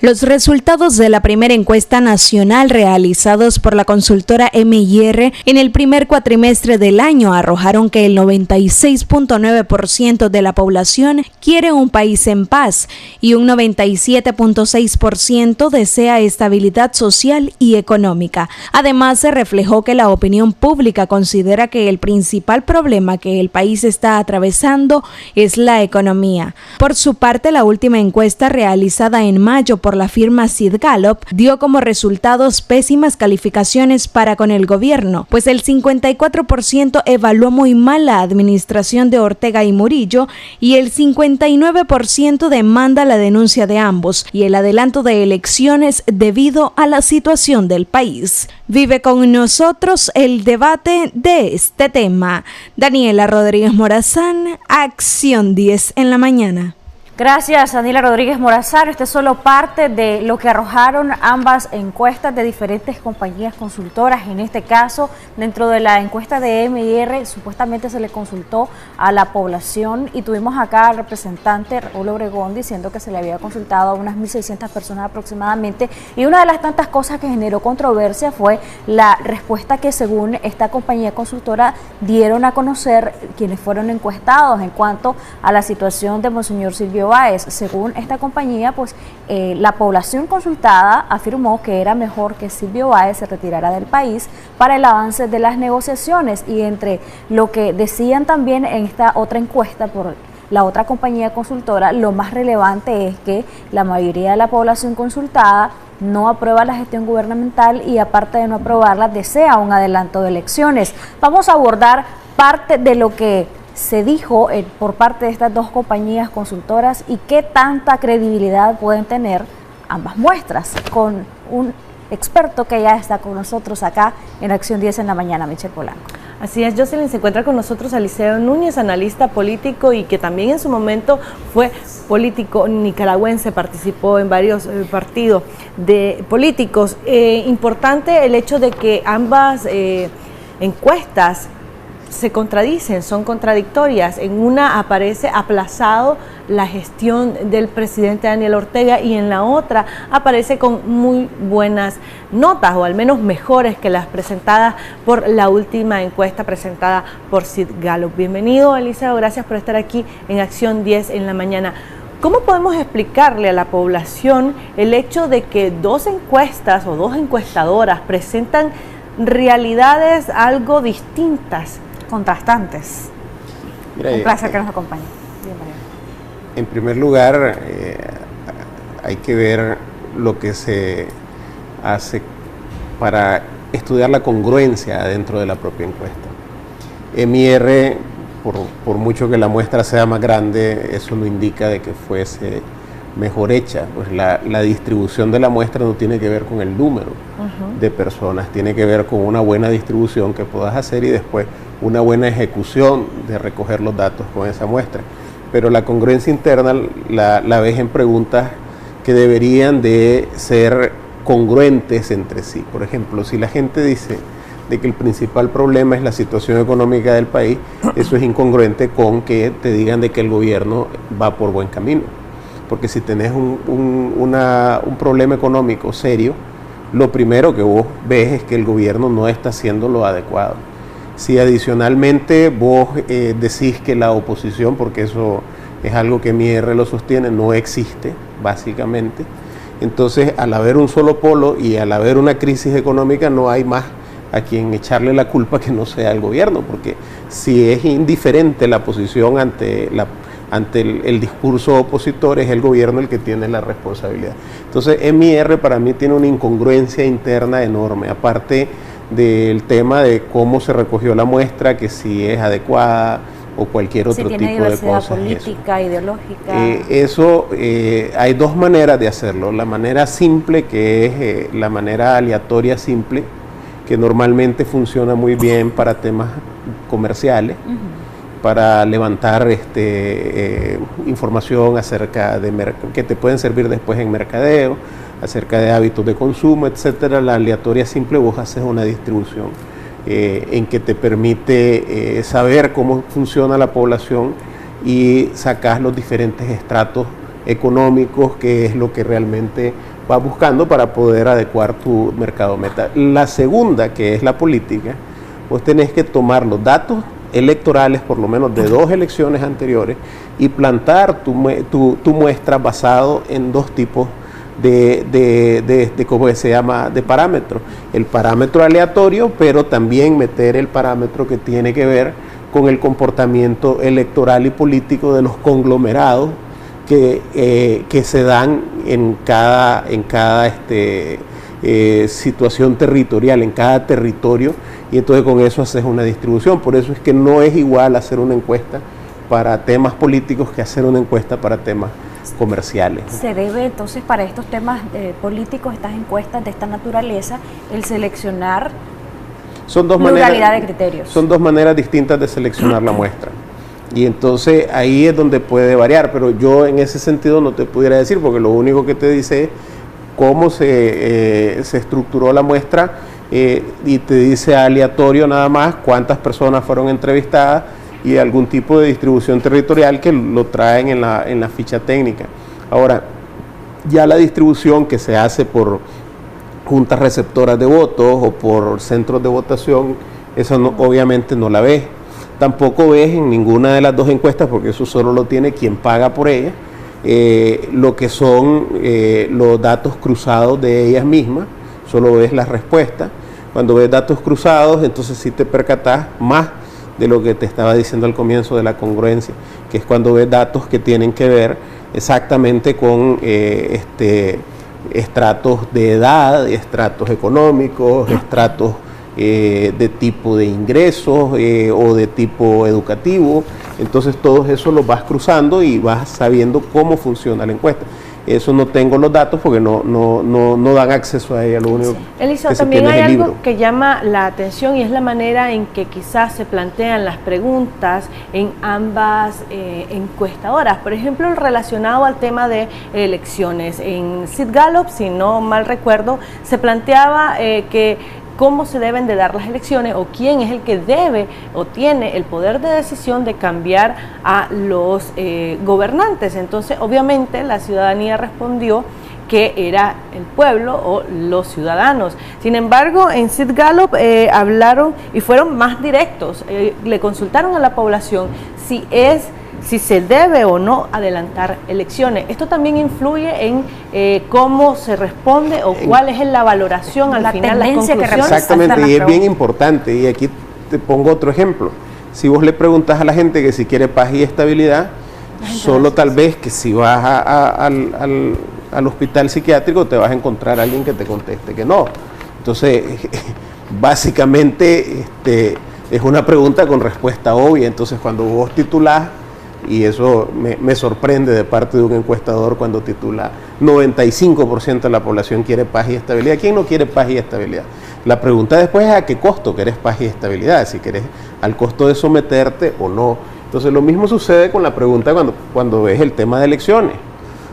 Los resultados de la primera encuesta nacional realizados por la consultora MIR en el primer cuatrimestre del año arrojaron que el 96.9% de la población quiere un país en paz y un 97.6% desea estabilidad social y económica. Además, se reflejó que la opinión pública considera que el principal problema que el país está atravesando es la economía. Por su parte, la última encuesta realizada en mayo por la firma Sid Gallup dio como resultados pésimas calificaciones para con el gobierno, pues el 54% evaluó muy mal la administración de Ortega y Murillo y el 59% demanda la denuncia de ambos y el adelanto de elecciones debido a la situación del país. Vive con nosotros el debate de este tema. Daniela Rodríguez Morazán, Acción 10 en la mañana. Gracias, Daniela Rodríguez Morazán. Esta es solo parte de lo que arrojaron ambas encuestas de diferentes compañías consultoras. En este caso, dentro de la encuesta de MIR, supuestamente se le consultó a la población y tuvimos acá al representante Raúl Obregón diciendo que se le había consultado a unas 1.600 personas aproximadamente. Y una de las tantas cosas que generó controversia fue la respuesta que, según esta compañía consultora, dieron a conocer quienes fueron encuestados en cuanto a la situación de Monseñor Silvio Báez. Según esta compañía, pues la población consultada afirmó que era mejor que Silvio Báez se retirara del país para el avance de las negociaciones, y entre lo que decían también en esta otra encuesta por la otra compañía consultora, lo más relevante es que la mayoría de la población consultada no aprueba la gestión gubernamental y, aparte de no aprobarla, desea un adelanto de elecciones. Vamos a abordar parte de lo que se dijo por parte de estas dos compañías consultoras y qué tanta credibilidad pueden tener ambas muestras, con un experto que ya está con nosotros acá en Acción 10 en la mañana, Michelle Polanco. Así es, Jocelyn, se encuentra con nosotros Eliseo Núñez, analista político y que también en su momento fue político nicaragüense, participó en varios partidos de políticos. Importante el hecho de que ambas encuestas se contradicen, son contradictorias. En una aparece aplazado la gestión del presidente Daniel Ortega y en la otra aparece con muy buenas notas, o al menos mejores que las presentadas por la última encuesta presentada por Sid Gallup. Bienvenido, Eliseo, gracias por estar aquí en Acción 10 en la mañana. ¿Cómo podemos explicarle a la población el hecho de que dos encuestas o dos encuestadoras presentan realidades algo distintas, contrastantes? Mira, un placer que nos acompañe. Bienvenido. En primer lugar, hay que ver lo que se hace para estudiar la congruencia dentro de la propia encuesta. MIR, por mucho que la muestra sea más grande, eso no indica de que fuese mejor hecha. Pues la distribución de la muestra no tiene que ver con el número de personas, tiene que ver con una buena distribución que puedas hacer y después una buena ejecución de recoger los datos con esa muestra. Pero la congruencia interna la ves en preguntas que deberían de ser congruentes entre sí. Por ejemplo, si la gente dice de que el principal problema es la situación económica del país, eso es incongruente con que te digan de que el gobierno va por buen camino. Porque si tenés un problema económico serio, lo primero que vos ves es que el gobierno no está haciendo lo adecuado. Si adicionalmente vos decís que la oposición, porque eso es algo que MIR lo sostiene, no existe, básicamente, entonces al haber un solo polo y al haber una crisis económica no hay más a quien echarle la culpa que no sea el gobierno, porque si es indiferente la posición ante el discurso opositor, es el gobierno el que tiene la responsabilidad. Entonces MIR para mí tiene una incongruencia interna enorme, aparte del tema de cómo se recogió la muestra, que si es adecuada o cualquier otro tipo de cosas. Política, ideológica. Hay dos maneras de hacerlo. La manera simple, que es la manera aleatoria simple, que normalmente funciona muy bien para temas comerciales, para levantar información acerca de que te pueden servir después en mercadeo, acerca de hábitos de consumo, etcétera. La aleatoria simple, vos haces una distribución en que te permite saber cómo funciona la población y sacas los diferentes estratos económicos, que es lo que realmente vas buscando para poder adecuar tu mercado meta. La segunda, que es la política, vos tenés que tomar los datos electorales, por lo menos de 2 elecciones anteriores, y plantar tu muestra basado en 2 tipos ¿cómo se llama?, de parámetros. El parámetro aleatorio, pero también meter el parámetro que tiene que ver con el comportamiento electoral y político de los conglomerados que se dan en cada situación territorial, en cada territorio, y entonces con eso haces una distribución. Por eso es que no es igual hacer una encuesta para temas políticos que hacer una encuesta para temas comerciales. ¿Se debe entonces para estos temas políticos, estas encuestas de esta naturaleza, el seleccionar pluralidad de criterios? Son 2 maneras distintas de seleccionar la muestra. Y entonces ahí es donde puede variar, pero yo en ese sentido no te pudiera decir, porque lo único que te dice es cómo se estructuró la muestra, y te dice aleatorio nada más cuántas personas fueron entrevistadas y algún tipo de distribución territorial que lo traen en la ficha técnica. Ahora, ya la distribución que se hace por juntas receptoras de votos o por centros de votación, esa obviamente no la ves. Tampoco ves en ninguna de las 2 encuestas, porque eso solo lo tiene quien paga por ella, lo que son los datos cruzados de ellas mismas, solo ves las respuestas. Cuando ves datos cruzados, entonces sí te percatás más de lo que te estaba diciendo al comienzo de la congruencia, que es cuando ves datos que tienen que ver exactamente con estratos de edad, estratos económicos, estratos de tipo de ingresos o de tipo educativo. Entonces todo eso lo vas cruzando y vas sabiendo cómo funciona la encuesta. Eso no tengo los datos porque no dan acceso a ella, lo único Elisa, que se también tiene hay es el algo libro. que llama la atención, y es la manera en que quizás se plantean las preguntas en ambas encuestadoras. Por ejemplo, relacionado al tema de elecciones. En Sid Gallup, si no mal recuerdo, se planteaba que cómo se deben de dar las elecciones, o quién es el que debe o tiene el poder de decisión de cambiar a los gobernantes. Entonces, obviamente, la ciudadanía respondió que era el pueblo o los ciudadanos. Sin embargo, en Sid Gallup hablaron y fueron más directos, le consultaron a la población si se debe o no adelantar elecciones. Esto también influye en cómo se responde o cuál es la valoración al final, las conclusiones. Exactamente, y es bien importante, y aquí te pongo otro ejemplo. Si vos le preguntas a la gente que si quiere paz y estabilidad, solo tal vez que si vas al hospital psiquiátrico te vas a encontrar a alguien que te conteste que no. Entonces, básicamente es una pregunta con respuesta obvia. Entonces, cuando vos titulás, y eso me sorprende de parte de un encuestador cuando titula 95% de la población quiere paz y estabilidad. ¿Quién no quiere paz y estabilidad? La pregunta después es a qué costo querés paz y estabilidad, si querés al costo de someterte o no. Entonces lo mismo sucede con la pregunta cuando ves el tema de elecciones.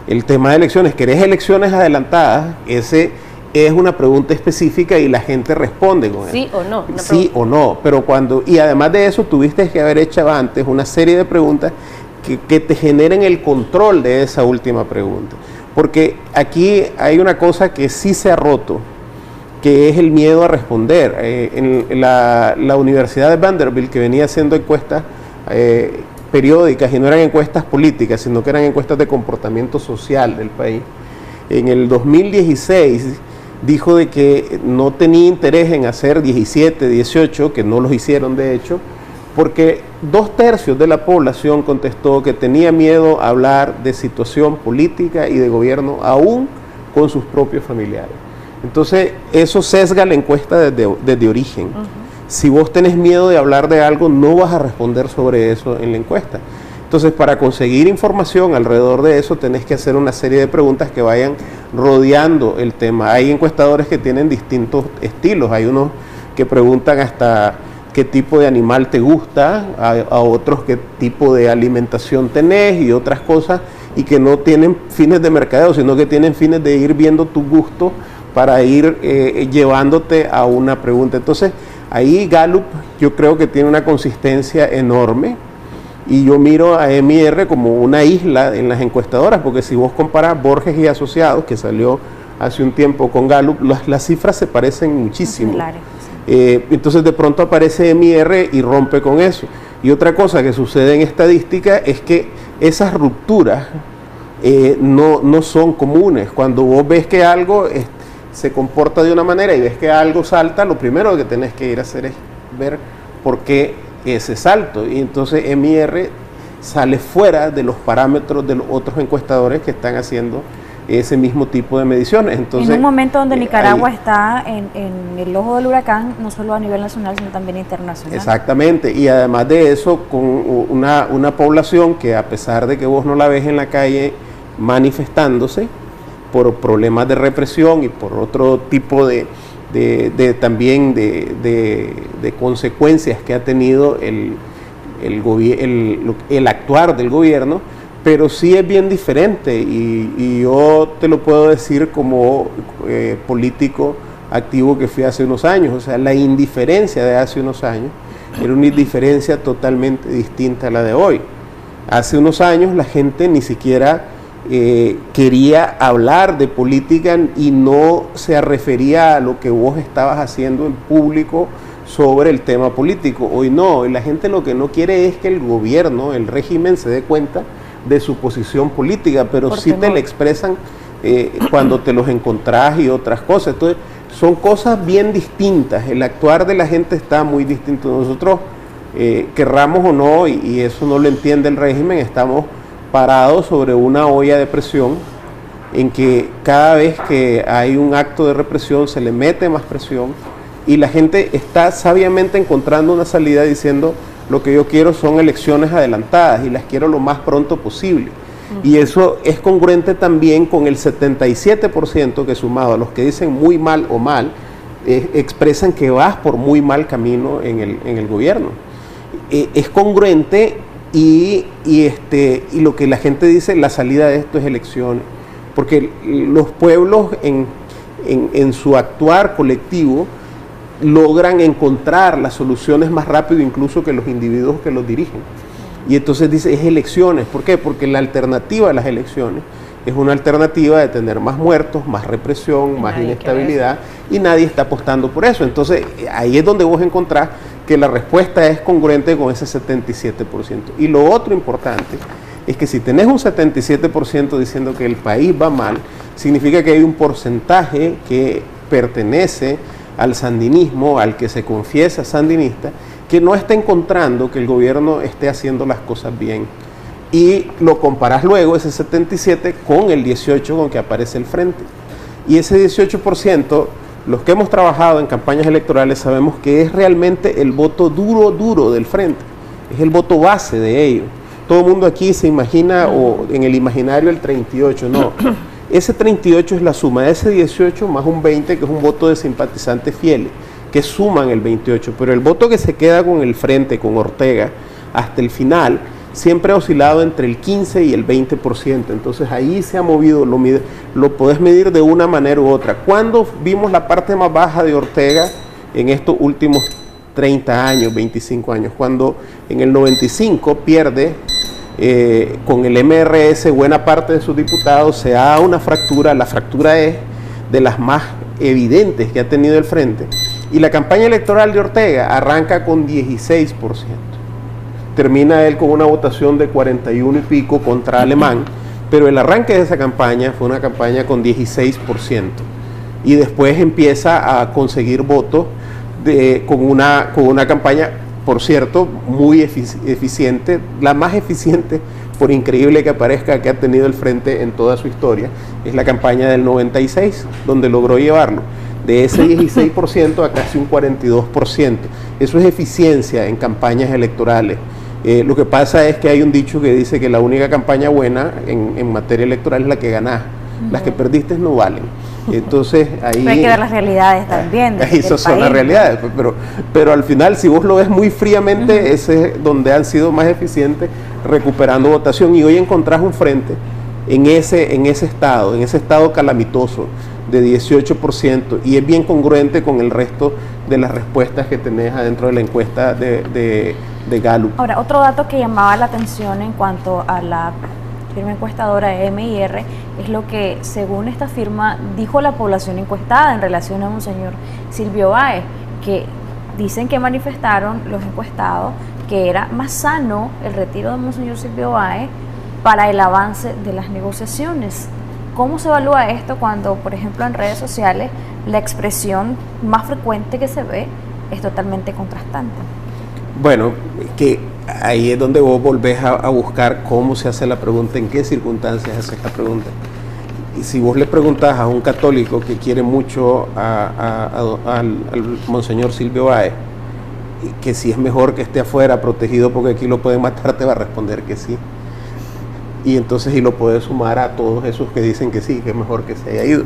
El tema de elecciones, ¿querés elecciones adelantadas? Ese es una pregunta específica y la gente responde con eso. Sí o no. Sí o no, pero y además de eso tuviste que haber hecho antes una serie de preguntas que te generen el control de esa última pregunta. Porque aquí hay una cosa que sí se ha roto, que es el miedo a responder. En la Universidad de Vanderbilt, que venía haciendo encuestas periódicas, y no eran encuestas políticas, sino que eran encuestas de comportamiento social del país, en el 2016 dijo de que no tenía interés en hacer 17, 18, que no los hicieron de hecho, porque 2/3 de la población contestó que tenía miedo a hablar de situación política y de gobierno aún con sus propios familiares. Entonces eso sesga la encuesta desde origen. Si vos tenés miedo de hablar de algo, no vas a responder sobre eso en la encuesta. Entonces, para conseguir información alrededor de eso, tenés que hacer una serie de preguntas que vayan rodeando el tema. Hay encuestadores que tienen distintos estilos. Hay unos que preguntan hasta qué tipo de animal te gusta, a otros qué tipo de alimentación tenés y otras cosas, y que no tienen fines de mercadeo, sino que tienen fines de ir viendo tu gusto para ir llevándote a una pregunta. Entonces, ahí Gallup yo creo que tiene una consistencia enorme, y yo miro a MIR como una isla en las encuestadoras, porque si vos comparás Borges y Asociados, que salió hace un tiempo con Gallup, las cifras se parecen muchísimo. Similares. Entonces de pronto aparece MIR y rompe con eso. Y otra cosa que sucede en estadística es que esas rupturas no son comunes. Cuando vos ves que algo se comporta de una manera y ves que algo salta, lo primero que tenés que ir a hacer es ver por qué ese salto. Y entonces MIR sale fuera de los parámetros de los otros encuestadores que están haciendo ese mismo tipo de mediciones. Entonces, en un momento donde Nicaragua está en el ojo del huracán, no solo a nivel nacional, sino también internacional. Exactamente, y además de eso, con una población que, a pesar de que vos no la ves en la calle manifestándose por problemas de represión y por otro tipo de consecuencias que ha tenido el actuar del gobierno, pero sí es bien diferente, y yo te lo puedo decir como político activo que fui hace unos años. O sea, la indiferencia de hace unos años era una indiferencia totalmente distinta a la de hoy. Hace unos años la gente ni siquiera quería hablar de política y no se refería a lo que vos estabas haciendo en público sobre el tema político. Hoy no, y la gente lo que no quiere es que el gobierno, el régimen, se dé cuenta de su posición política, pero sí te la expresan cuando te los encontrás y otras cosas. Entonces son cosas bien distintas, el actuar de la gente está muy distinto. Nosotros, querramos o no, y eso no lo entiende el régimen, estamos parados sobre una olla de presión en que cada vez que hay un acto de represión se le mete más presión, y la gente está sabiamente encontrando una salida diciendo: lo que yo quiero son elecciones adelantadas y las quiero lo más pronto posible. Y eso es congruente también con el 77% que, sumado a los que dicen muy mal o mal, expresan que vas por muy mal camino en el gobierno. Es congruente, y lo que la gente dice, la salida de esto es elecciones, porque los pueblos en su actuar colectivo logran encontrar las soluciones más rápido incluso que los individuos que los dirigen. Y entonces dice, es elecciones. ¿Por qué? Porque la alternativa a las elecciones es una alternativa de tener más muertos, más represión, más inestabilidad, y nadie está apostando por eso. Entonces ahí es donde vos encontrás que la respuesta es congruente con ese 77%. Y lo otro importante es que si tenés un 77% diciendo que el país va mal, significa que hay un porcentaje que pertenece al sandinismo, al que se confiesa sandinista, que no está encontrando que el gobierno esté haciendo las cosas bien. Y lo comparás luego, ese 77, con el 18 con que aparece el frente. Y ese 18%, los que hemos trabajado en campañas electorales sabemos que es realmente el voto duro del frente, es el voto base de ellos. Todo el mundo aquí se imagina, o en el imaginario, el 38, no. Ese 38 es la suma de ese 18 más un 20, que es un voto de simpatizantes fieles, que suman el 28. Pero el voto que se queda con el frente, con Ortega, hasta el final, siempre ha oscilado entre el 15 y el 20%. Entonces ahí se ha movido, lo podés medir de una manera u otra. ¿Cuándo vimos la parte más baja de Ortega? En estos últimos 30 años, 25 años, cuando en el 95 pierde con el MRS buena parte de sus diputados, se da una fractura. La fractura es de las más evidentes que ha tenido el frente, y la campaña electoral de Ortega arranca con 16%, termina él con una votación de 41 y pico contra Alemán, pero el arranque de esa campaña fue una campaña con 16%, y después empieza a conseguir votos con una campaña, por cierto, muy eficiente, la más eficiente, por increíble que parezca, que ha tenido el frente en toda su historia. Es la campaña del 96, donde logró llevarlo de ese 16% a casi un 42%. Eso es eficiencia en campañas electorales. Lo que pasa es que hay un dicho que dice que la única campaña buena en materia electoral es la que ganás. Las que perdiste no valen. Entonces ahí hay que ver las realidades también. Esas son las realidades, pero al final, si vos lo ves muy fríamente, ese es donde han sido más eficientes recuperando votación. Y hoy encontrás un frente en ese estado calamitoso de 18%, y es bien congruente con el resto de las respuestas que tenés adentro de la encuesta de Gallup. Ahora, otro dato que llamaba la atención en cuanto a la firma encuestadora MIR, es lo que, según esta firma, dijo la población encuestada en relación a Monseñor Silvio Báez, que dicen que manifestaron los encuestados que era más sano el retiro de Monseñor Silvio Báez para el avance de las negociaciones. ¿Cómo se evalúa esto cuando, por ejemplo, en redes sociales la expresión más frecuente que se ve es totalmente contrastante? Bueno, que ahí es donde vos volvés a buscar cómo se hace la pregunta, en qué circunstancias haces la pregunta. Y si vos le preguntás a un católico que quiere mucho al Monseñor Silvio Báez, que si es mejor que esté afuera protegido porque aquí lo pueden matar, te va a responder que sí. Y entonces lo puedes sumar a todos esos que dicen que sí, que es mejor que se haya ido.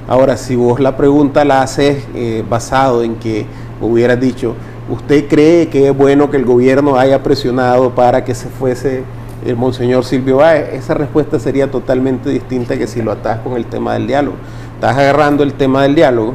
Ahora, si vos la pregunta la haces basado en que hubieras dicho, ¿usted cree que es bueno que el gobierno haya presionado para que se fuese el Monseñor Silvio Báez? Esa respuesta sería totalmente distinta que si lo atás con el tema del diálogo. Estás agarrando el tema del diálogo,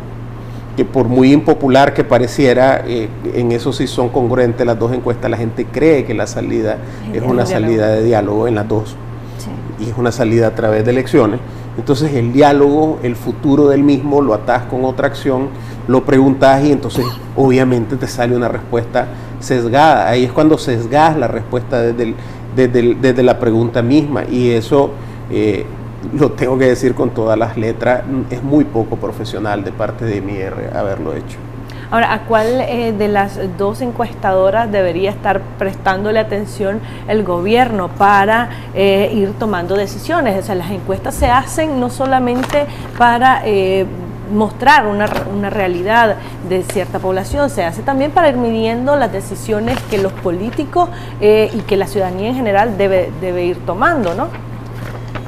que por muy impopular que pareciera, en eso sí son congruentes las dos encuestas. La gente cree que la salida es una salida de diálogo en las dos, sí, y es una salida a través de elecciones. Entonces el diálogo, el futuro del mismo, lo atás con otra acción, lo preguntas y entonces obviamente te sale una respuesta sesgada. Ahí es cuando sesgás la respuesta desde la pregunta misma, y eso lo tengo que decir con todas las letras, es muy poco profesional de parte de MIR haberlo hecho. Ahora, ¿a cuál de las dos encuestadoras debería estar prestándole atención el gobierno para ir tomando decisiones? O sea, las encuestas se hacen no solamente para mostrar una realidad de cierta población, se hace también para ir midiendo las decisiones que los políticos y que la ciudadanía en general debe ir tomando, ¿no?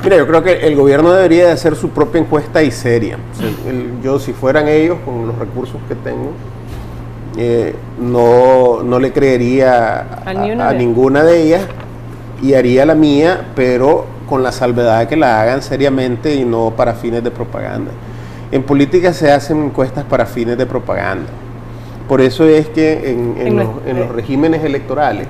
Mira, yo creo que el gobierno debería de hacer su propia encuesta y seria. O sea, yo, si fueran ellos, con los recursos que tengo, no le creería a ninguna de ellas y haría la mía, pero con la salvedad de que la hagan seriamente y no para fines de propaganda. En política se hacen encuestas para fines de propaganda. Por eso es que en los regímenes electorales,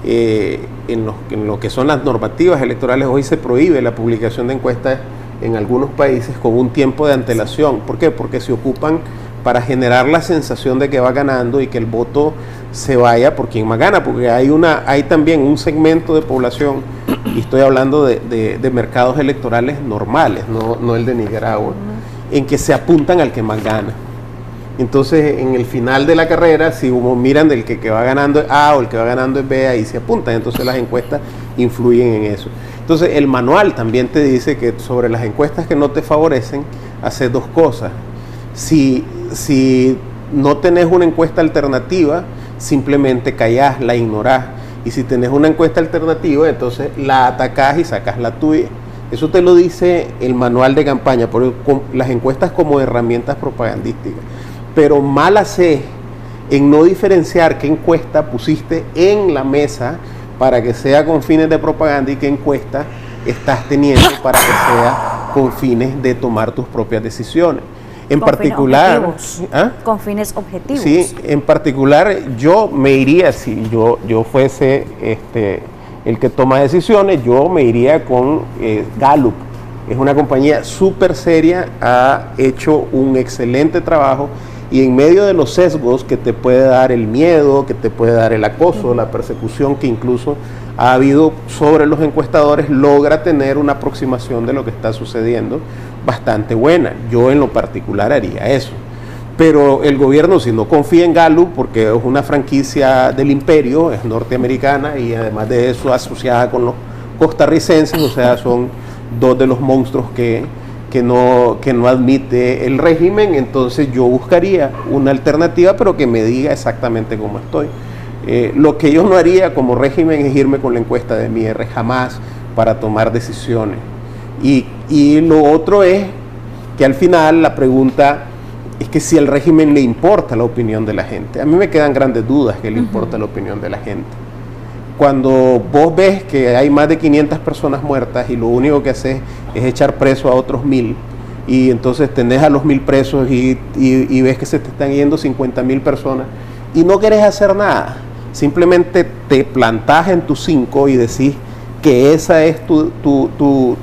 en lo que son las normativas electorales, hoy se prohíbe la publicación de encuestas en algunos países con un tiempo de antelación. ¿Por qué? Porque se ocupan para generar la sensación de que va ganando y que el voto se vaya por quien más gana, porque hay también un segmento de población, y estoy hablando de mercados electorales normales, no el de Nicaragua, en que se apuntan al que más gana. Entonces, en el final de la carrera, si uno miran del que va ganando es A o el que va ganando es B, ahí se apuntan. Entonces, las encuestas influyen en eso. Entonces, el manual también te dice que sobre las encuestas que no te favorecen, haces dos cosas. Si no tenés una encuesta alternativa, simplemente callás, la ignorás. Y si tenés una encuesta alternativa, entonces la atacás y sacás la tuya. Eso te lo dice el manual de campaña, por las encuestas como herramientas propagandísticas. Pero mal haces en no diferenciar qué encuesta pusiste en la mesa para que sea con fines de propaganda y qué encuesta estás teniendo para que sea con fines de tomar tus propias decisiones. En particular, con fines objetivos. Sí, en particular yo me iría, si yo fuese el que toma decisiones, yo me iría con Gallup. Es una compañía súper seria, ha hecho un excelente trabajo, y en medio de los sesgos que te puede dar el miedo, que te puede dar el acoso, la persecución que incluso ha habido sobre los encuestadores, logra tener una aproximación de lo que está sucediendo bastante buena. Yo en lo particular haría eso. Pero el gobierno, si no confía en Gallup, porque es una franquicia del imperio, es norteamericana y además de eso asociada con los costarricenses, o sea, son dos de los monstruos que no admite el régimen, entonces yo buscaría una alternativa, pero que me diga exactamente cómo estoy. Lo que yo no haría como régimen es irme con la encuesta de MIR, jamás, para tomar decisiones. Y lo otro es que al final la pregunta es que si al régimen le importa la opinión de la gente. A mí me quedan grandes dudas que le importa la opinión de la gente. Cuando vos ves que hay más de 500 personas muertas y lo único que haces es echar preso a otros 1000, y entonces tenés a los 1000 presos y ves que se te están yendo 50.000 personas y no querés hacer nada, simplemente te plantás en tus 5 y decís que esa es tu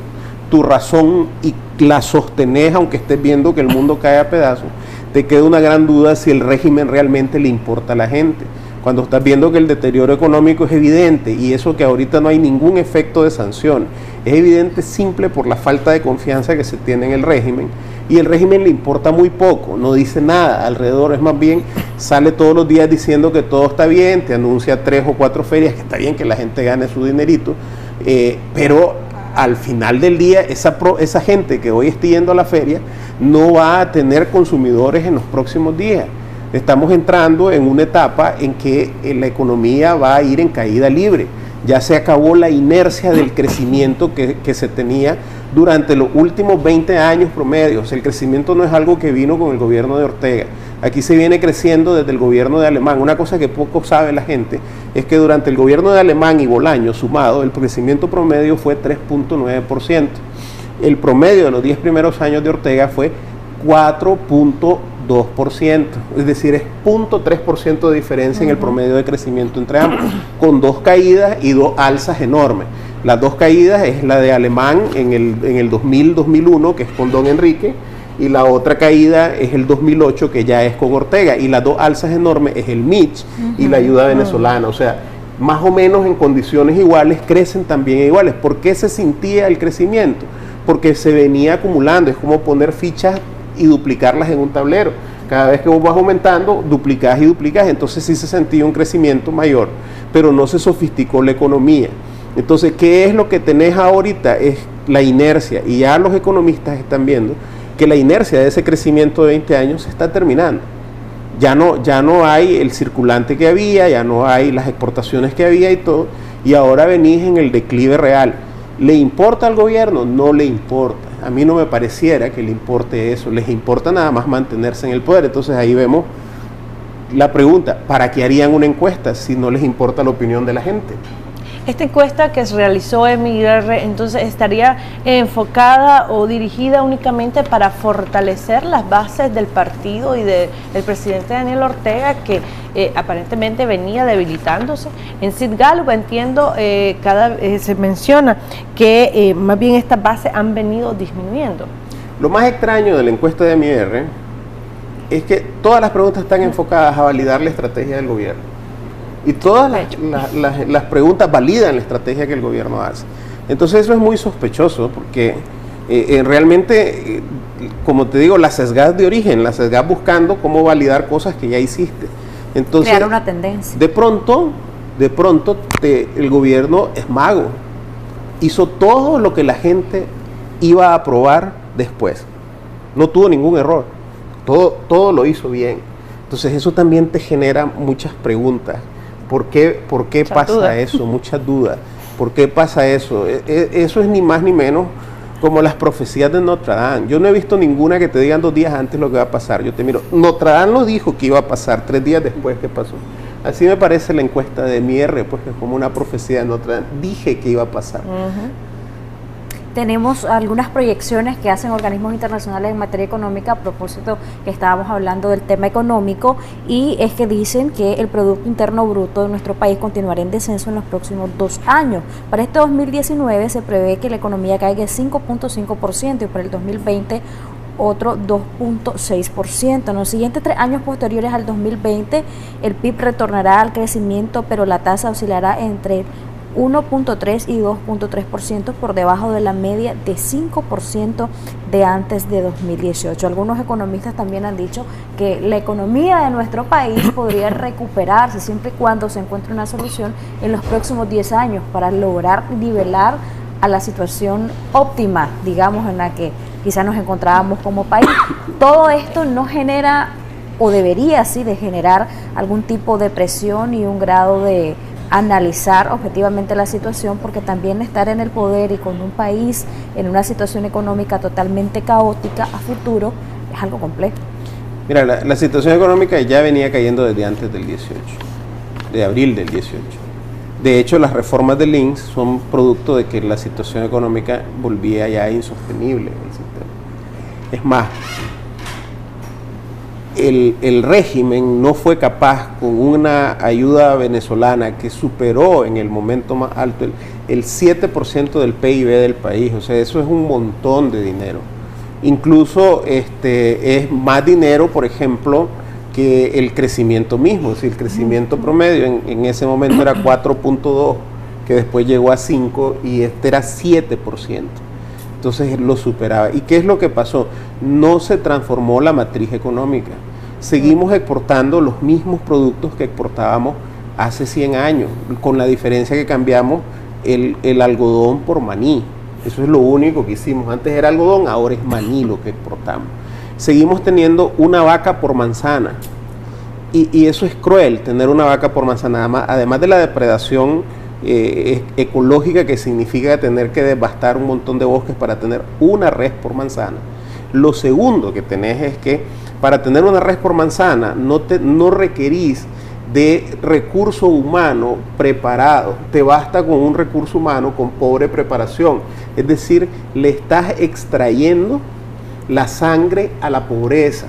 razón y la sostenés aunque estés viendo que el mundo cae a pedazos, te queda una gran duda si el régimen realmente le importa a la gente. Cuando estás viendo que el deterioro económico es evidente y eso que ahorita no hay ningún efecto de sanción, es evidente simple por la falta de confianza que se tiene en el régimen, y el régimen le importa muy poco, no dice nada alrededor, es más bien sale todos los días diciendo que todo está bien, te anuncia 3 o 4 ferias, que está bien que la gente gane su dinerito, pero al final del día esa gente que hoy esté yendo a la feria no va a tener consumidores en los próximos días. Estamos entrando en una etapa en que la economía va a ir en caída libre. Ya se acabó la inercia del crecimiento que se tenía durante los últimos 20 años promedios. El crecimiento no es algo que vino con el gobierno de Ortega. Aquí se viene creciendo desde el gobierno de Alemán. Una cosa que poco sabe la gente es que durante el gobierno de Alemán y Bolaño sumado, el crecimiento promedio fue 3.9%. El promedio de los 10 primeros años de Ortega fue 4.2%, es decir, es 0.3% de diferencia en el promedio de crecimiento entre ambos, con 2 caídas y 2 alzas enormes. Las 2 caídas es la de Alemán en el 2000-2001, que es con Don Enrique, y la otra caída es el 2008, que ya es con Ortega, y las 2 alzas enormes es el Mitch y la ayuda venezolana. O sea, más o menos en condiciones iguales, crecen también iguales. ¿Por qué se sentía el crecimiento? Porque se venía acumulando, es como poner fichas y duplicarlas en un tablero. Cada vez que vos vas aumentando, duplicás y duplicás, entonces sí se sentía un crecimiento mayor, pero no se sofisticó la economía. Entonces, ¿qué es lo que tenés ahorita? Es la inercia, y ya los economistas están viendo que la inercia de ese crecimiento de 20 años se está terminando. Ya no hay el circulante que había, ya no hay las exportaciones que había y todo, y ahora venís en el declive real. ¿Le importa al gobierno? No le importa. A mí no me pareciera que le importe eso. Les importa nada más mantenerse en el poder. Entonces ahí vemos la pregunta, ¿para qué harían una encuesta si no les importa la opinión de la gente? Esta encuesta que se realizó MIR, entonces, ¿estaría enfocada o dirigida únicamente para fortalecer las bases del partido y del presidente Daniel Ortega, que aparentemente venía debilitándose? En Sid Gallup, entiendo, se menciona que más bien estas bases han venido disminuyendo. Lo más extraño de la encuesta de MIR es que todas las preguntas están enfocadas a validar la estrategia del gobierno. Y todas las preguntas validan la estrategia que el gobierno hace. Entonces eso es muy sospechoso porque realmente, como te digo, las sesgas de origen, las sesgas buscando cómo validar cosas que ya hiciste. Entonces, crear una tendencia. De pronto el gobierno es mago. Hizo todo lo que la gente iba a aprobar después. No tuvo ningún error. Todo lo hizo bien. Entonces eso también te genera muchas preguntas. ¿Por qué pasa eso? Muchas dudas. ¿Por qué pasa eso? Eso es ni más ni menos como las profecías de Notre Dame. Yo no he visto ninguna que te digan 2 días antes lo que va a pasar. Yo te miro, Notre Dame lo dijo que iba a pasar 3 días después que pasó. Así me parece la encuesta de MIR, pues que es como una profecía de Notre Dame. Dije que iba a pasar. Tenemos algunas proyecciones que hacen organismos internacionales en materia económica, a propósito que estábamos hablando del tema económico, y es que dicen que el Producto Interno Bruto de nuestro país continuará en descenso en los próximos 2 años. Para este 2019 se prevé que la economía caiga 5.5% y para el 2020 otro 2.6%. En los siguientes 3 años posteriores al 2020 el PIB retornará al crecimiento, pero la tasa oscilará entre 1.3 y 2.3% por debajo de la media de 5% de antes de 2018. Algunos economistas también han dicho que la economía de nuestro país podría recuperarse siempre y cuando se encuentre una solución en los próximos 10 años para lograr nivelar a la situación óptima, digamos, en la que quizás nos encontrábamos como país. Todo esto no genera, o debería sí de generar, algún tipo de presión y un grado de analizar objetivamente la situación, porque también estar en el poder y con un país en una situación económica totalmente caótica a futuro es algo complejo. Mira, la situación económica ya venía cayendo desde antes del 18, de abril del 18. De hecho, las reformas del INSS son producto de que la situación económica volvía ya insostenible en el sistema. Es más, el régimen no fue capaz, con una ayuda venezolana que superó en el momento más alto el 7% del PIB del país, o sea, eso es un montón de dinero. Incluso es más dinero, por ejemplo, que el crecimiento mismo, si el crecimiento promedio en ese momento era 4.2, que después llegó a 5 y este era 7%. Entonces lo superaba. ¿Y qué es lo que pasó? No se transformó la matriz económica. Seguimos exportando los mismos productos que exportábamos hace 100 años, con la diferencia que cambiamos el algodón por maní. Eso es lo único que hicimos. Antes era algodón, ahora es maní lo que exportamos. Seguimos teniendo una vaca por manzana. Y eso es cruel, tener una vaca por manzana. Además de la depredación ecológica que significa tener que devastar un montón de bosques para tener una res por manzana. Lo segundo que tenés es que para tener una res por manzana no requerís de recurso humano preparado, te basta con un recurso humano con pobre preparación, es decir, le estás extrayendo la sangre a la pobreza.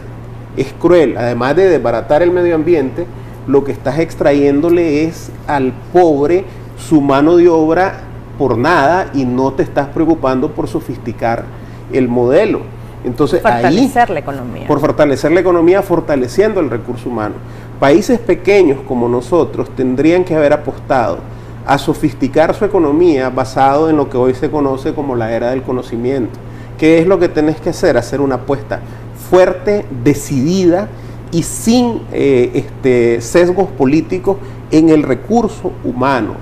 Es cruel, además de desbaratar el medio ambiente, lo que estás extrayéndole es al pobre su mano de obra por nada y no te estás preocupando por sofisticar el modelo. Entonces, fortalecer la economía. Por fortalecer la economía, fortaleciendo el recurso humano. Países pequeños como nosotros tendrían que haber apostado a sofisticar su economía basado en lo que hoy se conoce como la era del conocimiento. ¿Qué es lo que tenés que hacer? Hacer una apuesta fuerte, decidida y sin sesgos políticos en el recurso humano.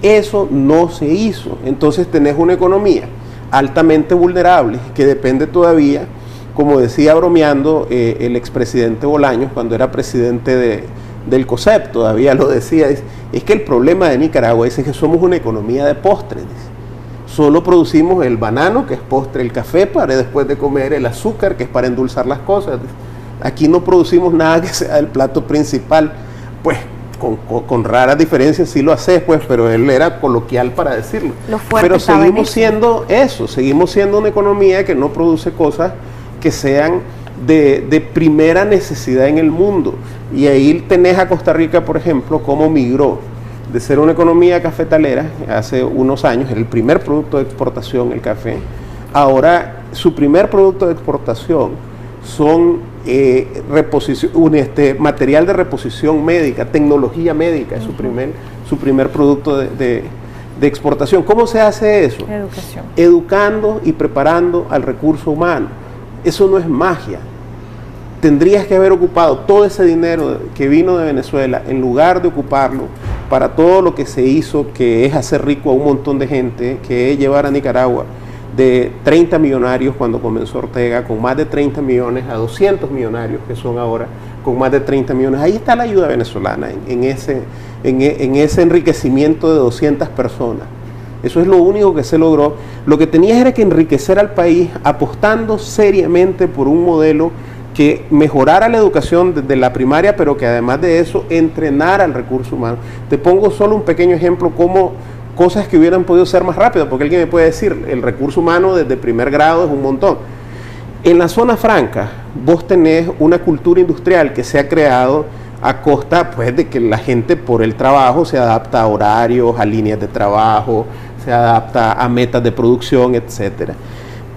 Eso no se hizo. Entonces tenés una economía altamente vulnerable que depende todavía, como decía bromeando el expresidente Bolaños cuando era presidente del COSEP, todavía lo decía, es que el problema de Nicaragua es que somos una economía de postres. Solo producimos el banano, que es postre, el café para después de comer, el azúcar, que es para endulzar las cosas. Aquí no producimos nada que sea el plato principal, pues con raras diferencias sí lo haces, pues, pero él era coloquial para decirlo. Pero seguimos siendo eso, seguimos siendo una economía que no produce cosas que sean de primera necesidad en el mundo. Y ahí tenés a Costa Rica, por ejemplo, cómo migró de ser una economía cafetalera hace unos años, el primer producto de exportación, el café. Ahora su primer producto de exportación son material de reposición médica, tecnología médica, es su primer producto de exportación. ¿Cómo se hace eso? Educación. Educando y preparando al recurso humano. Eso no es magia. Tendrías que haber ocupado todo ese dinero que vino de Venezuela, en lugar de ocuparlo para todo lo que se hizo, que es hacer rico a un montón de gente, que es llevar a Nicaragua de 30 millonarios cuando comenzó Ortega, con más de 30 millones, a 200 millonarios que son ahora, con más de 30 millones. Ahí está la ayuda venezolana, en ese enriquecimiento de 200 personas. Eso es lo único que se logró. Lo que tenías era que enriquecer al país apostando seriamente por un modelo que mejorara la educación desde la primaria, pero que además de eso entrenara al recurso humano. Te pongo solo un pequeño ejemplo, como cosas que hubieran podido ser más rápido, porque alguien me puede decir, el recurso humano desde primer grado es un montón. En la zona franca, vos tenés una cultura industrial que se ha creado a costa, pues, de que la gente por el trabajo se adapta a horarios, a líneas de trabajo, se adapta a metas de producción, etcétera.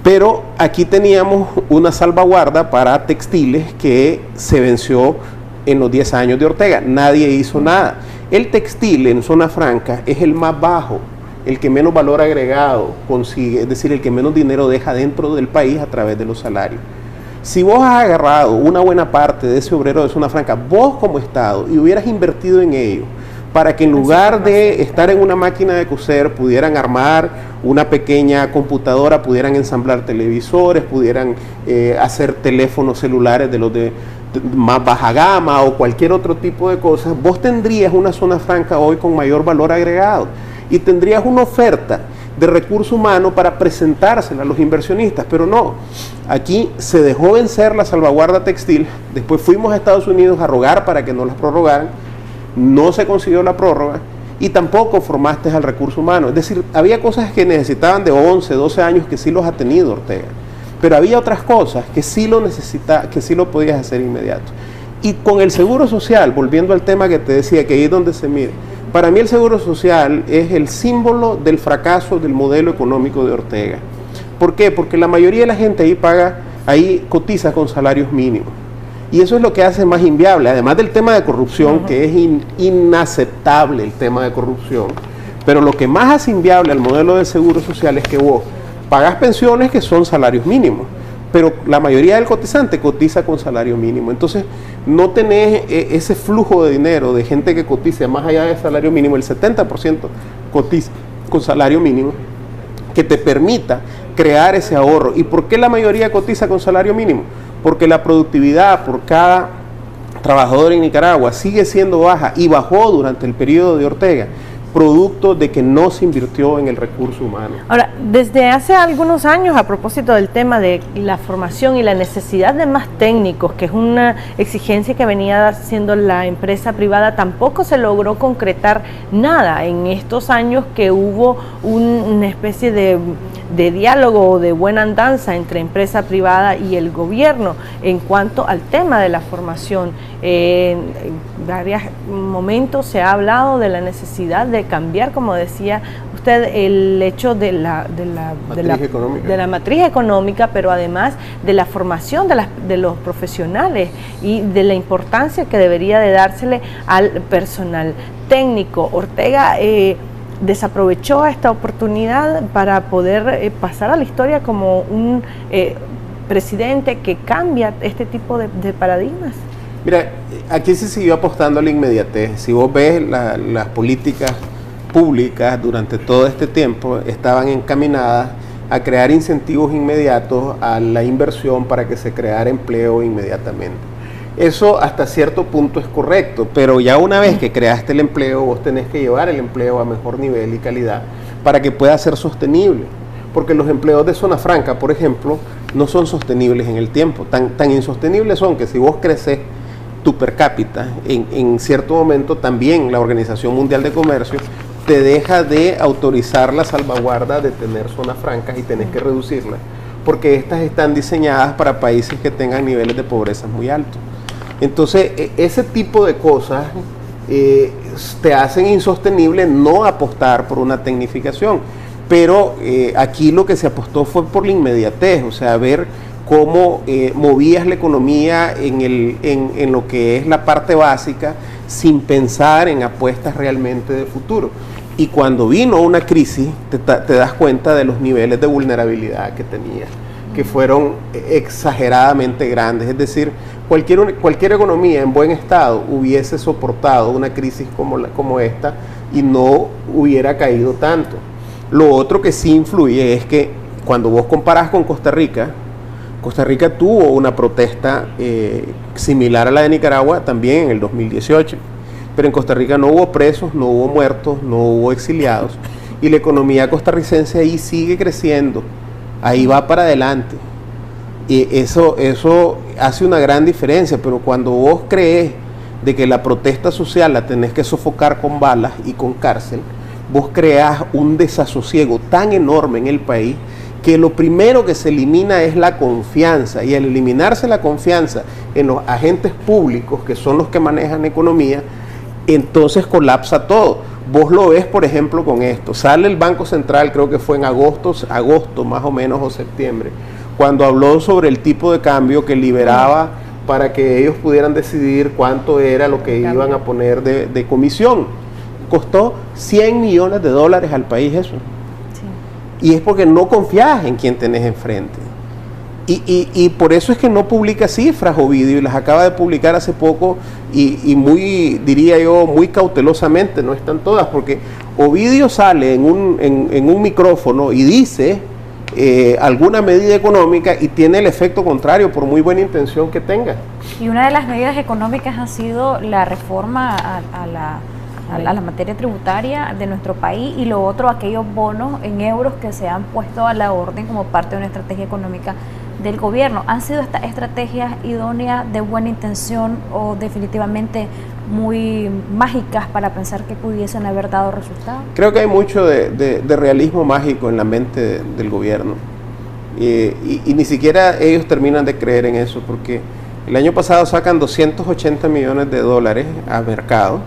Pero aquí teníamos una salvaguarda para textiles que se venció en los 10 años de Ortega. Nadie hizo nada. El textil en zona franca es el más bajo, el que menos valor agregado consigue, es decir, el que menos dinero deja dentro del país a través de los salarios. Si vos has agarrado una buena parte de ese obrero de zona franca, vos como Estado, y hubieras invertido en ello, para que en lugar de estar en una máquina de coser, pudieran armar una pequeña computadora, pudieran ensamblar televisores, pudieran hacer teléfonos celulares de los de más baja gama o cualquier otro tipo de cosas, vos tendrías una zona franca hoy con mayor valor agregado y tendrías una oferta de recurso humano para presentársela a los inversionistas, pero no, aquí se dejó vencer la salvaguarda textil, después fuimos a Estados Unidos a rogar para que no las prorrogaran, no se consiguió la prórroga y tampoco formaste al recurso humano, es decir, había cosas que necesitaban de 11, 12 años que sí los ha tenido Ortega, pero había otras cosas que sí lo que sí lo podías hacer inmediato. Y con el seguro social, volviendo al tema que te decía, que ahí es donde se mide, para mí el Seguro Social es el símbolo del fracaso del modelo económico de Ortega. ¿Por qué? Porque la mayoría de la gente ahí cotiza con salarios mínimos. Y eso es lo que hace más inviable, además del tema de corrupción, que es inaceptable el tema de corrupción. Pero lo que más hace inviable al modelo del Seguro Social es que vos pagás pensiones que son salarios mínimos, pero la mayoría del cotizante cotiza con salario mínimo. Entonces, no tenés ese flujo de dinero de gente que cotiza más allá del salario mínimo, el 70% cotiza con salario mínimo, que te permita crear ese ahorro. ¿Y por qué la mayoría cotiza con salario mínimo? Porque la productividad por cada trabajador en Nicaragua sigue siendo baja y bajó durante el periodo de Ortega, producto de que no se invirtió en el recurso humano. Ahora, desde hace algunos años, a propósito del tema de la formación y la necesidad de más técnicos, que es una exigencia que venía haciendo la empresa privada, tampoco se logró concretar nada en estos años que hubo una especie de diálogo o de buena andanza entre empresa privada y el gobierno en cuanto al tema de la formación. En varios momentos se ha hablado de la necesidad de cambiar, como decía usted, el hecho de la matriz económica, pero además de la formación de los profesionales y de la importancia que debería de dársele al personal técnico. Ortega desaprovechó esta oportunidad para poder pasar a la historia como un presidente que cambia este tipo de paradigmas. Mira, aquí se siguió apostando a la inmediatez. Si vos ves las políticas públicas durante todo este tiempo estaban encaminadas a crear incentivos inmediatos a la inversión para que se creara empleo inmediatamente. Eso hasta cierto punto es correcto, pero ya una vez que creaste el empleo, vos tenés que llevar el empleo a mejor nivel y calidad para que pueda ser sostenible. Porque los empleos de zona franca, por ejemplo, no son sostenibles en el tiempo. Tan insostenibles son que si vos creces tu per cápita, en cierto momento también la Organización Mundial de Comercio te deja de autorizar la salvaguarda de tener zonas francas y tenés que reducirlas, porque estas están diseñadas para países que tengan niveles de pobreza muy altos. Entonces, ese tipo de cosas te hacen insostenible no apostar por una tecnificación, pero aquí lo que se apostó fue por la inmediatez, o sea, ver cómo movías la economía en lo que es la parte básica sin pensar en apuestas realmente de futuro. Y cuando vino una crisis, te das cuenta de los niveles de vulnerabilidad que tenía, que fueron exageradamente grandes. Es decir, cualquier economía en buen estado hubiese soportado una crisis como esta y no hubiera caído tanto. Lo otro que sí influye es que cuando vos comparás con Costa Rica tuvo una protesta similar a la de Nicaragua también en el 2018, pero en Costa Rica no hubo presos, no hubo muertos, no hubo exiliados, y la economía costarricense ahí sigue creciendo, ahí va para adelante, y eso hace una gran diferencia. Pero cuando vos crees de que la protesta social la tenés que sofocar con balas y con cárcel, vos creás un desasosiego tan enorme en el país que lo primero que se elimina es la confianza, y al eliminarse la confianza en los agentes públicos, que son los que manejan la economía, entonces colapsa todo. Vos lo ves, por ejemplo, con esto. Sale el Banco Central, creo que fue en agosto más o menos, o septiembre, cuando habló sobre el tipo de cambio que liberaba para que ellos pudieran decidir cuánto era lo que iban a poner de comisión. Costó $100 millones al país eso. Y es porque no confías en quien tenés enfrente. Y por eso es que no publica cifras Ovidio, y las acaba de publicar hace poco, y muy, diría yo, muy cautelosamente, no están todas, porque Ovidio sale en un micrófono y dice alguna medida económica y tiene el efecto contrario, por muy buena intención que tenga. Y una de las medidas económicas ha sido la reforma a la materia tributaria de nuestro país, y lo otro, aquellos bonos en euros que se han puesto a la orden como parte de una estrategia económica del gobierno. ¿Han sido estas estrategias idóneas, de buena intención, o definitivamente muy mágicas para pensar que pudiesen haber dado resultados? Creo que hay mucho de realismo mágico en la mente del gobierno, y ni siquiera ellos terminan de creer en eso, porque el año pasado sacan $280 millones a mercado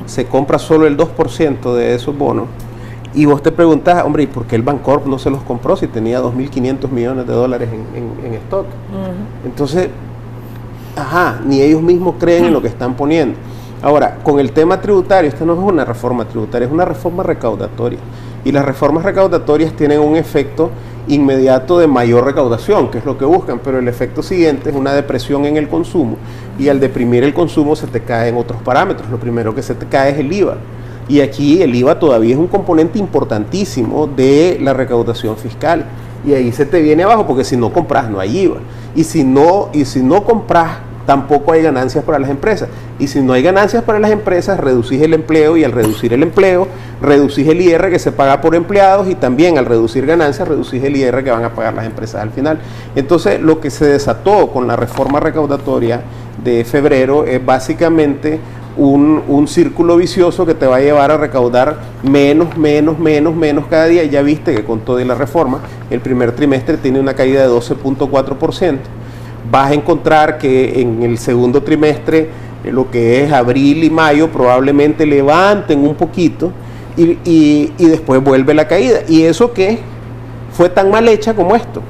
se compra solo el 2% de esos bonos. Y vos te preguntas, hombre, ¿y por qué el Bancorp no se los compró si tenía 2.500 millones de dólares en stock? Entonces, ni ellos mismos creen en lo que están poniendo. Ahora, con el tema tributario, esta no es una reforma tributaria, es una reforma recaudatoria. Y las reformas recaudatorias tienen un efecto inmediato de mayor recaudación, que es lo que buscan, pero el efecto siguiente es una depresión en el consumo, y al deprimir el consumo se te caen otros parámetros. Lo primero que se te cae es el IVA. Y aquí el IVA todavía es un componente importantísimo de la recaudación fiscal. Y ahí se te viene abajo, porque si no compras no hay IVA. Y si no compras, tampoco hay ganancias para las empresas. Y si no hay ganancias para las empresas, reducís el empleo, y al reducir el empleo, reducís el IR que se paga por empleados, y también al reducir ganancias, reducís el IR que van a pagar las empresas al final. Entonces, lo que se desató con la reforma recaudatoria de febrero es básicamente un círculo vicioso que te va a llevar a recaudar menos cada día. Ya viste que con toda la reforma, el primer trimestre tiene una caída de 12.4%. Vas a encontrar que en el segundo trimestre, lo que es abril y mayo, probablemente levanten un poquito y después vuelve la caída. ¿Y eso qué? Fue tan mal hecha como esto.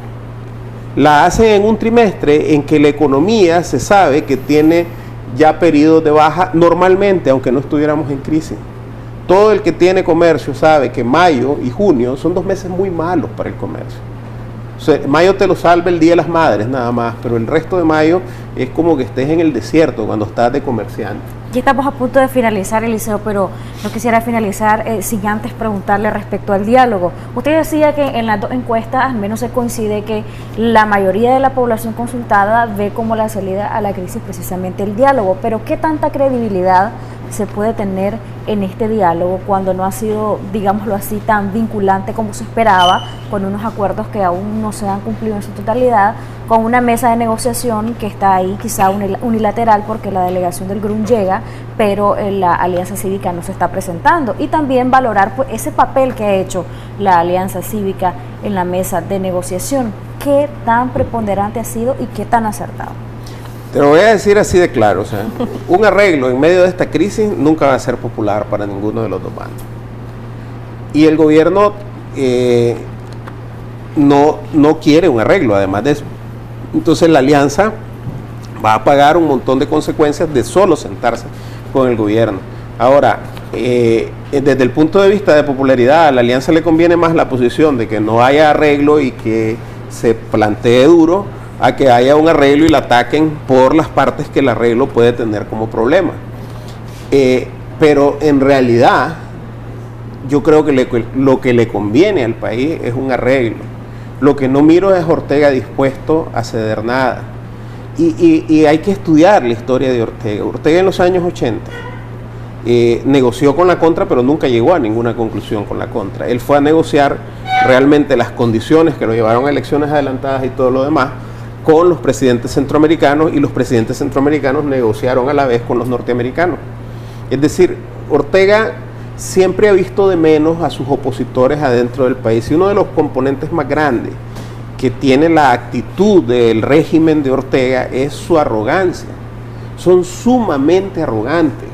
La hacen en un trimestre en que la economía se sabe que tiene ya periodos de baja normalmente, aunque no estuviéramos en crisis. Todo el que tiene comercio sabe que mayo y junio son 2 meses muy malos para el comercio. O sea, mayo te lo salva el Día de las Madres nada más, pero el resto de mayo es como que estés en el desierto cuando estás de comerciante. Ya estamos a punto de finalizar, Eliseo, pero no quisiera finalizar sin antes preguntarle respecto al diálogo. Usted decía que en las 2 encuestas al menos se coincide que la mayoría de la población consultada ve como la salida a la crisis precisamente el diálogo, pero ¿qué tanta credibilidad se puede tener en este diálogo cuando no ha sido, digámoslo así, tan vinculante como se esperaba, con unos acuerdos que aún no se han cumplido en su totalidad, con una mesa de negociación que está ahí quizá unilateral porque la delegación del GRUN llega, pero la Alianza Cívica no se está presentando? Y también valorar pues, ese papel que ha hecho la Alianza Cívica en la mesa de negociación. ¿Qué tan preponderante ha sido y qué tan acertado? Te lo voy a decir así de claro, o sea, un arreglo en medio de esta crisis nunca va a ser popular para ninguno de los dos bandos. Y el gobierno no quiere un arreglo, además de eso. Entonces la alianza va a pagar un montón de consecuencias de solo sentarse con el gobierno. Ahora, desde el punto de vista de popularidad, a la alianza le conviene más la posición de que no haya arreglo y que se plantee duro, a que haya un arreglo y la ataquen por las partes que el arreglo puede tener como problema. Pero en realidad, yo creo que lo que le conviene al país es un arreglo. Lo que no miro es Ortega dispuesto a ceder nada. Y hay que estudiar la historia de Ortega. Ortega en los años 80 negoció con la contra, pero nunca llegó a ninguna conclusión con la contra. Él fue a negociar realmente las condiciones que lo llevaron a elecciones adelantadas y todo lo demás con los presidentes centroamericanos, y los presidentes centroamericanos negociaron a la vez con los norteamericanos. Es decir, Ortega siempre ha visto de menos a sus opositores adentro del país, y uno de los componentes más grandes que tiene la actitud del régimen de Ortega es su arrogancia. Son sumamente arrogantes.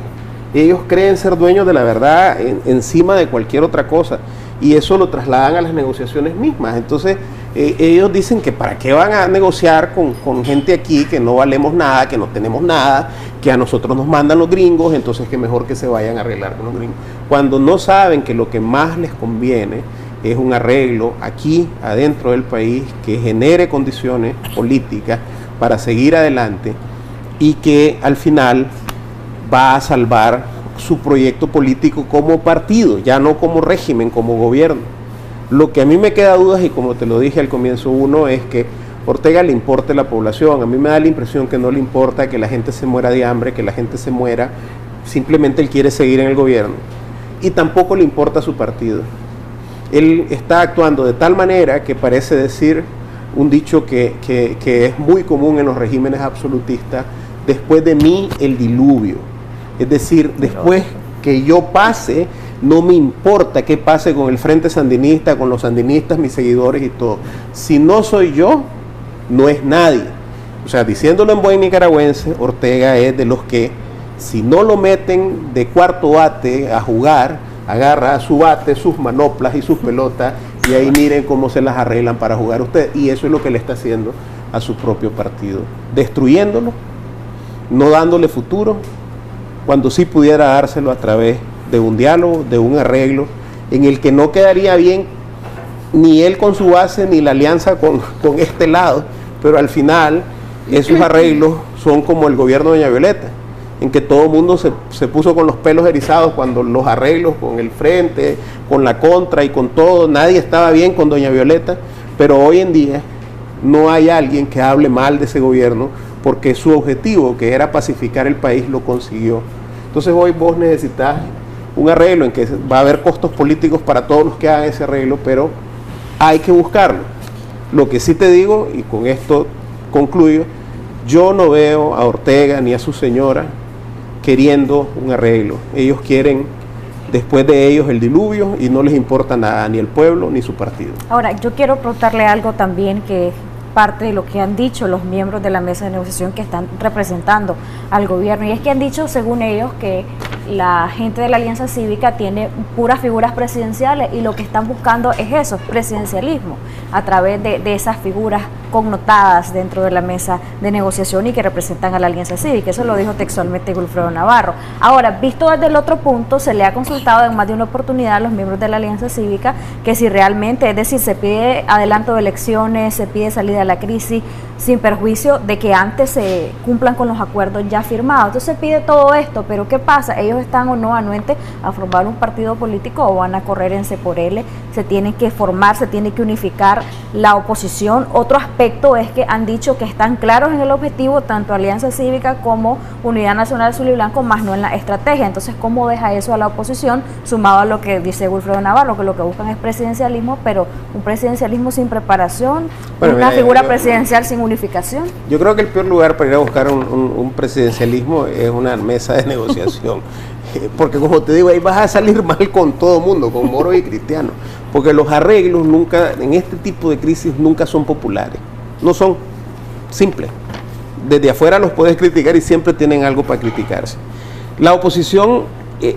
Ellos creen ser dueños de la verdad encima de cualquier otra cosa, y eso lo trasladan a las negociaciones mismas. Entonces, ellos dicen que para qué van a negociar con gente aquí que no valemos nada, que no tenemos nada, que a nosotros nos mandan los gringos, entonces que mejor que se vayan a arreglar con los gringos. Cuando no saben que lo que más les conviene es un arreglo aquí, adentro del país, que genere condiciones políticas para seguir adelante y que al final va a salvar su proyecto político como partido, ya no como régimen, como gobierno. Lo que a mí me queda dudas, y como te lo dije al comienzo, uno es que Ortega le importe la población. A mí me da la impresión que no le importa que la gente se muera de hambre, que la gente se muera, simplemente él quiere seguir en el gobierno. Y tampoco le importa su partido. Él está actuando de tal manera que parece decir un dicho que es muy común en los regímenes absolutistas: después de mí el diluvio. Es decir, después que yo pase, no me importa qué pase con el Frente Sandinista, con los sandinistas, mis seguidores y todo. Si no soy yo, no es nadie. O sea, diciéndolo en buen nicaragüense, Ortega es de los que si no lo meten de cuarto bate a jugar, agarra su bate, sus manoplas y sus pelotas, y ahí miren cómo se las arreglan para jugar usted. Y eso es lo que le está haciendo a su propio partido, destruyéndolo, no dándole futuro, cuando sí pudiera dárselo a través de un diálogo, de un arreglo, en el que no quedaría bien ni él con su base, ni la alianza con este lado, pero al final esos arreglos son como el gobierno de doña Violeta, en que todo el mundo se puso con los pelos erizados cuando los arreglos con el frente, con la contra y con todo, nadie estaba bien con doña Violeta, pero hoy en día no hay alguien que hable mal de ese gobierno, porque su objetivo, que era pacificar el país, lo consiguió. Entonces hoy vos necesitas un arreglo en que va a haber costos políticos para todos los que hagan ese arreglo, pero hay que buscarlo. Lo que sí te digo, y con esto concluyo, yo no veo a Ortega ni a su señora queriendo un arreglo. Ellos quieren, después de ellos, el diluvio, y no les importa nada, ni el pueblo ni su partido. Ahora, yo quiero preguntarle algo también que es parte de lo que han dicho los miembros de la mesa de negociación que están representando al gobierno, y es que han dicho, según ellos, que la gente de la Alianza Cívica tiene puras figuras presidenciales y lo que están buscando es eso, presidencialismo, a través de esas figuras connotadas dentro de la mesa de negociación y que representan a la Alianza Cívica. Eso lo dijo textualmente Wilfredo Navarro. Ahora, visto desde el otro punto, se le ha consultado en más de una oportunidad a los miembros de la Alianza Cívica que si realmente, es decir, se pide adelanto de elecciones, se pide salida de la crisis, sin perjuicio de que antes se cumplan con los acuerdos ya firmados. Entonces se pide todo esto, pero ¿qué pasa? Ellos están o no anuentes a formar un partido político o van a correr en C por L, se tienen que formar, se tiene que unificar la oposición. Otro aspecto es que han dicho que están claros en el objetivo, tanto Alianza Cívica como Unidad Nacional Azul y Blanco, más no en la estrategia. Entonces, ¿cómo deja eso a la oposición? Sumado a lo que dice Wilfredo Navarro, que lo que buscan es presidencialismo, pero un presidencialismo sin preparación, una figura presidencial sin unificación. Yo creo que el peor lugar para ir a buscar un presidencialismo es una mesa de negociación. Porque como te digo, ahí vas a salir mal con todo el mundo, con Moro y Cristiano, porque los arreglos nunca, en este tipo de crisis, nunca son populares, no son simples. Desde afuera los puedes criticar y siempre tienen algo para criticarse. La oposición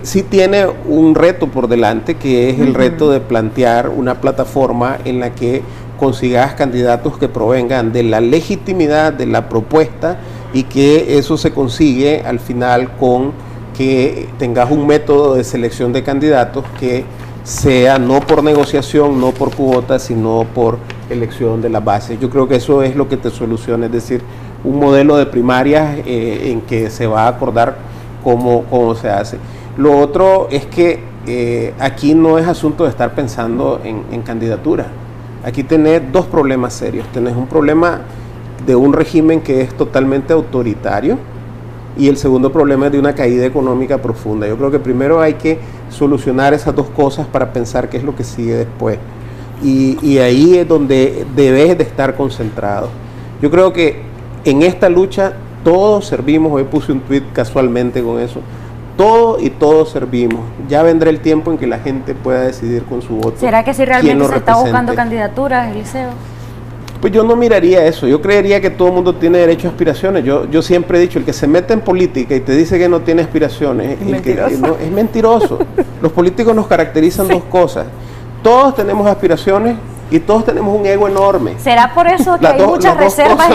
sí tiene un reto por delante, que es el reto de plantear una plataforma en la que consigas candidatos que provengan de la legitimidad de la propuesta, y que eso se consigue al final con que tengas un método de selección de candidatos que sea no por negociación, no por cuotas, sino por elección de las bases. Yo creo que eso es lo que te soluciona, es decir, un modelo de primarias en que se va a acordar cómo se hace. Lo otro es que aquí no es asunto de estar pensando en candidatura. Aquí tenés dos problemas serios. Tenés un problema de un régimen que es totalmente autoritario, y el segundo problema es de una caída económica profunda. Yo creo que primero hay que solucionar esas dos cosas para pensar qué es lo que sigue después. Y ahí es donde debes de estar concentrado. Yo creo que en esta lucha todos servimos. Hoy puse un tweet casualmente con eso. Todos servimos. Ya vendrá el tiempo en que la gente pueda decidir con su voto. ¿Será que si realmente se está buscando candidaturas, Eliseo? Pues yo no miraría eso. Yo creería que todo el mundo tiene derecho a aspiraciones. Yo siempre he dicho, el que se mete en política y te dice que no tiene aspiraciones, es mentiroso. Los políticos nos caracterizan dos cosas. Todos tenemos aspiraciones y todos tenemos un ego enorme. ¿Será por eso que hay muchas reservas?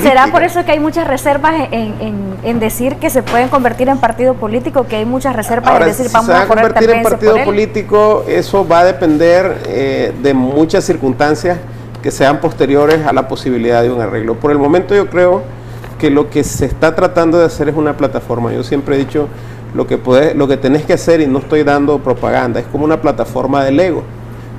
¿Será por eso que hay muchas reservas en decir que se pueden convertir en partido político, que hay muchas reservas en decir vamos a convertir en partido político? Eso va a depender de muchas circunstancias que sean posteriores a la posibilidad de un arreglo. Por el momento yo creo que lo que se está tratando de hacer es una plataforma. Yo siempre he dicho, lo que tenés que hacer, y no estoy dando propaganda, es como una plataforma de Lego,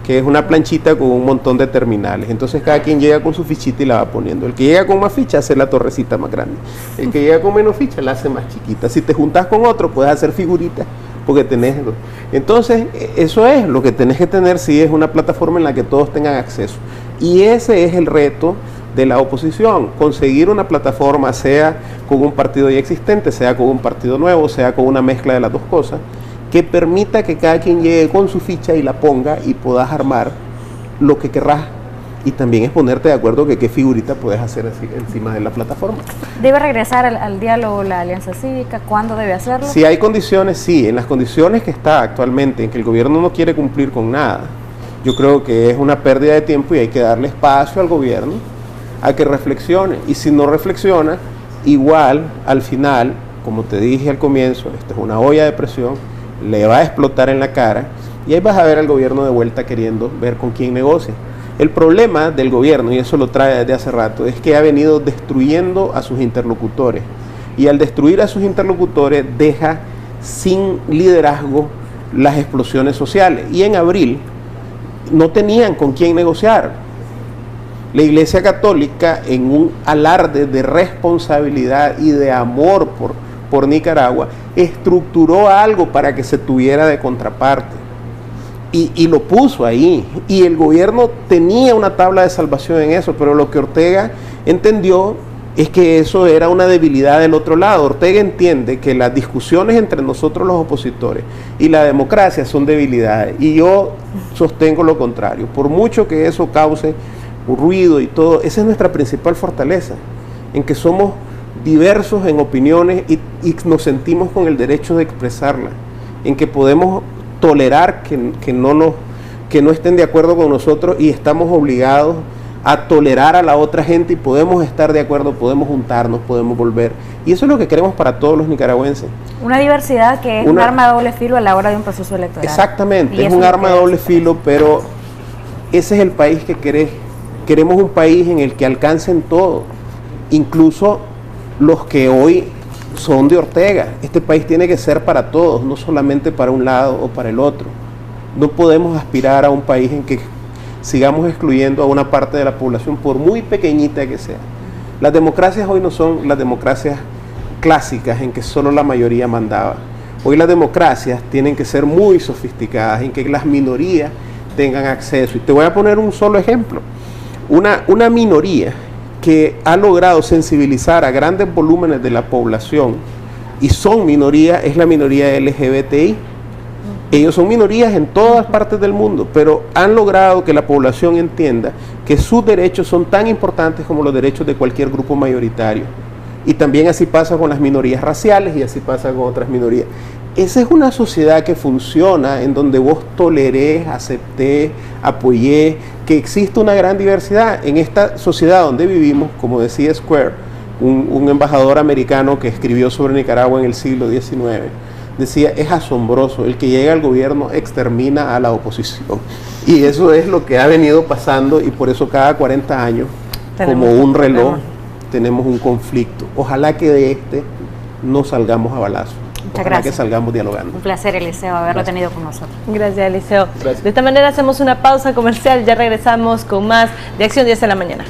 que es una planchita con un montón de terminales. Entonces cada quien llega con su fichita y la va poniendo. El que llega con más ficha hace la torrecita más grande. El que llega con menos ficha la hace más chiquita. Si te juntas con otro, puedes hacer figuritas, porque tenés... Entonces, eso es lo que tenés que tener, si es una plataforma en la que todos tengan acceso. Y ese es el reto de la oposición, conseguir una plataforma, sea con un partido ya existente, sea con un partido nuevo, sea con una mezcla de las dos cosas, que permita que cada quien llegue con su ficha y la ponga y puedas armar lo que querrás. y también es ponerte de acuerdo que qué figurita puedes hacer así encima de la plataforma. ¿Debe regresar al diálogo la Alianza Cívica? ¿Cuándo debe hacerlo? Si hay condiciones, sí. En las condiciones que está actualmente, en que el gobierno no quiere cumplir con nada, yo creo que es una pérdida de tiempo y hay que darle espacio al gobierno a que reflexione. Y si no reflexiona, igual al final, como te dije al comienzo, esta es una olla de presión, le va a explotar en la cara y ahí vas a ver al gobierno de vuelta queriendo ver con quién negocia. El problema del gobierno, y eso lo trae desde hace rato, es que ha venido destruyendo a sus interlocutores. Y al destruir a sus interlocutores deja sin liderazgo las explosiones sociales. Y en abril no tenían con quién negociar. La Iglesia Católica, en un alarde de responsabilidad y de amor por Nicaragua, estructuró algo para que se tuviera de contraparte. Y lo puso ahí. Y el gobierno tenía una tabla de salvación en eso, pero lo que Ortega entendió es que eso era una debilidad del otro lado. Ortega entiende que las discusiones entre nosotros los opositores y la democracia son debilidades. Y yo sostengo lo contrario. Por mucho que eso cause ruido y todo, esa es nuestra principal fortaleza, en que somos diversos en opiniones y nos sentimos con el derecho de expresarla, en que podemos tolerar que no estén de acuerdo con nosotros y estamos obligados a tolerar a la otra gente y podemos estar de acuerdo, podemos juntarnos, podemos volver. Y eso es lo que queremos para todos los nicaragüenses. Una diversidad que es un arma de doble filo a la hora de un proceso electoral. Exactamente, es un arma de doble filo, pero ese es el país que queremos, un país en el que alcancen todo, incluso los que hoy son de Ortega. Este país tiene que ser para todos, no solamente para un lado o para el otro. No podemos aspirar a un país en que sigamos excluyendo a una parte de la población, por muy pequeñita que sea. Las democracias hoy no son las democracias clásicas en que solo la mayoría mandaba. Hoy las democracias tienen que ser muy sofisticadas, en que las minorías tengan acceso. Y te voy a poner un solo ejemplo. Una minoría que ha logrado sensibilizar a grandes volúmenes de la población, y son minoría, es la minoría LGBTI. Ellos son minorías en todas partes del mundo, pero han logrado que la población entienda que sus derechos son tan importantes como los derechos de cualquier grupo mayoritario. Y también así pasa con las minorías raciales y así pasa con otras minorías. Esa es una sociedad que funciona en donde vos tolerés, aceptés, apoyés, que existe una gran diversidad. En esta sociedad donde vivimos, como decía Square, un embajador americano que escribió sobre Nicaragua en el siglo XIX, decía, es asombroso, el que llega al gobierno extermina a la oposición. Y eso es lo que ha venido pasando, y por eso cada 40 años, como un reloj, tenemos un conflicto. Ojalá que de este no salgamos a balazo. Muchas Ojalá gracias. que salgamos dialogando. Un placer, Eliseo, haberlo tenido con nosotros. Gracias, Eliseo. Gracias. De esta manera hacemos una pausa comercial, ya regresamos con más de Acción 10 de la mañana.